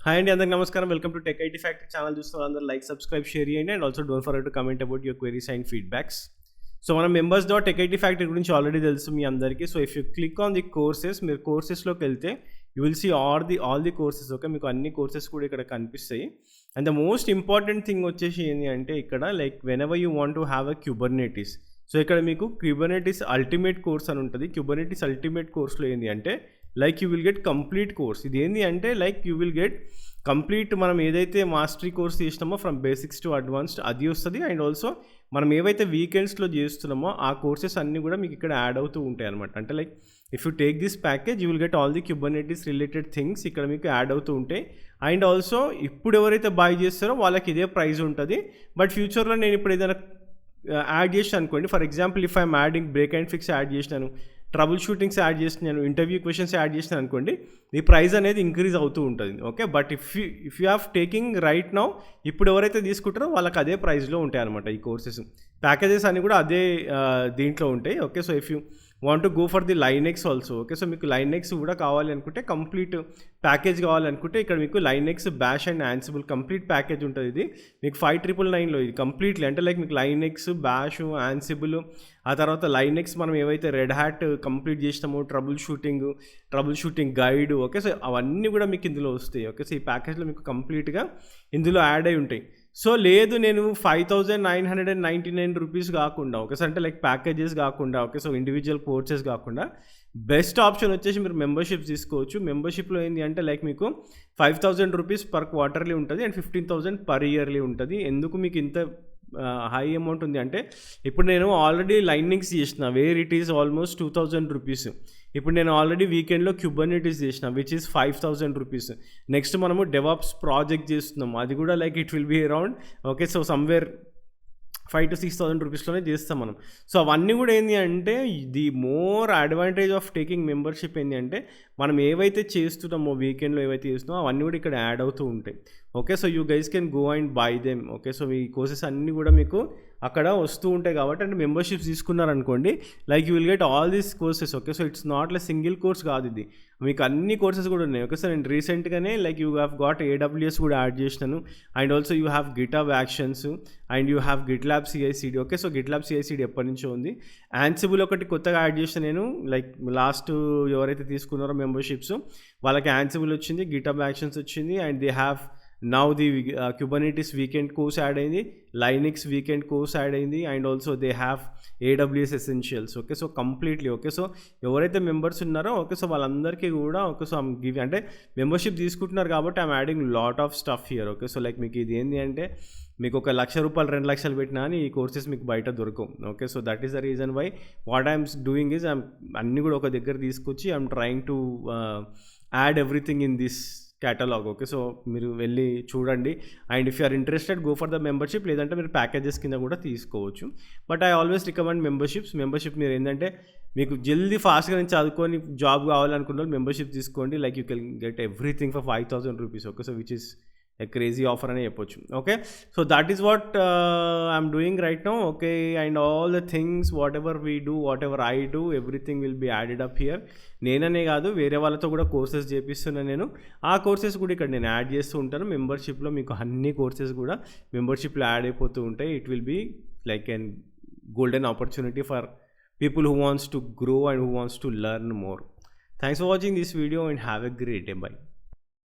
Hi అండి, అందరికి నమస్కారం. Welcome to tech IT factory channel. చూస్తున్న అందరూ లైక్, సబ్స్క్రైబ్, షేర్ చేయండి. And also don't forget to comment about your queries and feedbacks. So మన members dot tech IT factory గురించి already తెలుసు మీ అందరికీ. So if you click on the courses, మీరు కోర్సెస్లోకి వెళ్తే you will see all the courses. Okay, మీకు అన్ని కోర్సెస్ కూడా ఇక్కడ కనిపిస్తాయి. And the most important thing వచ్చేసి ఏంటి అంటే ఇక్కడ like when ever you want to have a Kubernetes. So ఇక్కడ మీకు క్యూబర్నెటిస్ అల్టిమేట్ కోర్స్ అని ఉంటుంది. క్యూబర్నెటిస్ అల్టిమేట్ కోర్స్లో ఏంటి అంటే like you will get complete course. ఇది ఏంటి అంటే like you will get complete మనం ఏదైతే మాస్టరీ కోర్స్ చేసినామో ఫ్రమ్ బేసిక్స్ టు అడ్వాన్స్డ్ అది వస్తుంది. అండ్ ఆల్సో మనం ఏవైతే వీకెండ్స్లో చేస్తున్నామో ఆ కోర్సెస్ అన్నీ కూడా మీకు ఇక్కడ యాడ్ అవుతూ ఉంటాయి అనమాట. అంటే like if you take this package you will get all the Kubernetes related things ఇక్కడ మీకు యాడ్ అవుతూ ఉంటాయి. అండ్ ఆల్సో ఇప్పుడు ఎవరైతే బై చేస్తారో వాళ్ళకి ఇదే ప్రైస్ ఉంటుంది. బట్ ఫ్యూచర్లో నేను ఇప్పుడు ఏదైనా యాడ్ చేసాను అనుకోండి, for example if I'm adding break and fix add చేసినాను, ట్రబుల్ షూటింగ్స్ యాడ్ చేసినాను, ఇంటర్వ్యూ క్వశ్చన్స్ యాడ్ చేసినాను అనుకోండి, ఈ ప్రైస్ అనేది ఇంక్రీజ్ అవుతూ ఉంటుంది. Okay, but if you have taking right now ఇప్పుడు ఎవరైతే తీసుకుంటారో వాళ్ళకి అదే ప్రైస్లో ఉంటాయి అనమాట. ఈ కోర్సెస్ ప్యాకేజెస్ అన్నీ కూడా అదే దీంట్లో ఉంటాయి. Okay, so if you want to go for the Linux also. Okay, so మీకు లైనెక్స్ కూడా కావాలి అనుకుంటే, కంప్లీట్ ప్యాకేజ్ కావాలనుకుంటే ఇక్కడ మీకు Linux, bash and Ansible complete package ఉంటుంది. ఇది మీకు 5999లో ఇది కంప్లీట్లీ. అంటే లైక్ మీకు లైనెక్స్, బ్యాష్, యాన్సిబుల్, ఆ తర్వాత లైనెక్స్ మనం ఏవైతే రెడ్ హ్యాట్ కంప్లీట్ చేసినామో, troubleshooting guide. Okay, so అవన్నీ కూడా మీకు ఇందులో వస్తాయి. ఓకే, సో ఈ ప్యాకేజ్లో మీకు కంప్లీట్గా ఇందులో యాడ్ అయి ఉంటాయి. సో లేదు నేను 5999 రూపీస్ కాకుండా, ఓకే సార్, అంటే లైక్ ప్యాకేజెస్ కాకుండా, ఓకే, సో ఇండివిజువల్ కోర్సెస్ కాకుండా బెస్ట్ ఆప్షన్ వచ్చేసి మీరు మెంబర్షిప్స్ తీసుకోవచ్చు. మెంబర్షిప్లో ఏంటి అంటే లైక్ మీకు 5000 రూపీస్ పర్ క్వార్టర్లీ ఉంటుంది అండ్ 15,000 పర్ ఇయర్లీ ఉంటుంది. ఎందుకు మీకు ఇంత హై అమౌంట్ ఉంది అంటే ఇప్పుడు నేను ఆల్రెడీ లైనింగ్స్ చేసిన where it is almost 2000 rupees. ఇప్పుడు నేను ఆల్రెడీ వీకెండ్లో క్యూబర్నెటిస్ చేసిన విచ్ ఈస్ 5000 రూపీస్. నెక్స్ట్ మనము డెవాప్స్ ప్రాజెక్ట్ చేస్తున్నాము, అది కూడా like it will be around, okay, so somewhere 5,000 to 6,000 రూపీస్లోనే చేస్తాం మనం. సో అవన్నీ కూడా ఏంటి అంటే the more advantage of taking membership ఏంటి అంటే మనం ఏవైతే చేస్తున్నామో వీకెండ్లో ఏవైతే చేస్తున్నామో అవన్నీ కూడా ఇక్కడ యాడ్ అవుతూ ఉంటాయి. Okay, so you guys can go and buy them. Okay, so ఈ కోర్సెస్ అన్నీ కూడా మీకు అక్కడ వస్తూ ఉంటాయి కాబట్టి, అంటే మెంబర్షిప్స్ తీసుకున్నారనుకోండి like you will get all these courses. Okay, so it's not like single course కాదు ఇది, మీకు అన్ని కోర్సెస్ కూడా ఉన్నాయి. ఓకే సార్, నేను రీసెంట్గానే like you have got AWS కూడా యాడ్ చేసినాను. And also you have GitHub actions and you have GitLab CI/CD. Okay, so GitLab CI/CD ఎప్పటి నుంచో ఉంది. యాన్సిబుల్ ఒకటి కొత్తగా యాడ్ చేసిన నేను, లైక్ లాస్ట్ ఎవరైతే తీసుకున్నారో మెంబర్షిప్స్ వాళ్ళకి యాన్సిబుల్ వచ్చింది, గిటాబ్ యాక్షన్స్ వచ్చింది. And they have now the Kubernetes weekend course add అయింది, లైనిక్స్ వీకెండ్ కోర్స్ యాడ్ అయింది. And also they have AWS essentials. Okay, so completely. Okay, so ఎవరైతే మెంబర్స్ ఉన్నారో okay, so వాళ్ళందరికీ కూడా okay, so I'm give అంటే membership తీసుకుంటున్నారు కాబట్టి I'm adding lot of stuff here. Okay, so like మీకు ఇది ఏంటి అంటే మీకు ఒక ₹1,00,000 2,00,000 పెట్టినా అని ఈ కోర్సెస్ మీకు బయట దొరకవు. Okay, so that is the reason why what I'm doing is అన్నీ కూడా ఒక దగ్గర తీసుకొచ్చి I'm trying to add everything in this catalogue. Okay, so మీరు వెళ్ళి చూడండి. And if you are interested go for the membership, లేదంటే మీరు ప్యాకేజెస్ కింద కూడా తీసుకోవచ్చు. But I always recommend membership మీరు ఏంటంటే మీకు జల్దీ ఫాస్ట్గా నేను చదువుకొని జాబ్ కావాలనుకున్న వాళ్ళు మెంబర్షిప్ తీసుకోండి. Like you can get everything for 5,000 rupees. Okay, so which is a crazy offer అని చెప్పొచ్చు. Okay, so that is what I'm doing right now. Okay, and all the things whatever we do, whatever I do, everything will be added up here. నేననే కాదు వేరే వాళ్ళతో కూడా courses చేపిస్తున్నాను నేను. ఆ courses కూడా ఇక్కడ నేను యాడ్ చేస్తూ ఉంటాను. మెంబర్షిప్లో మీకు అన్ని కోర్సెస్ కూడా మెంబర్షిప్లో యాడ్ అయిపోతూ ఉంటాయి. It will be like an golden opportunity for people who wants to grow and who wants to learn more. Thanks for watching this video and have a great day. Bye.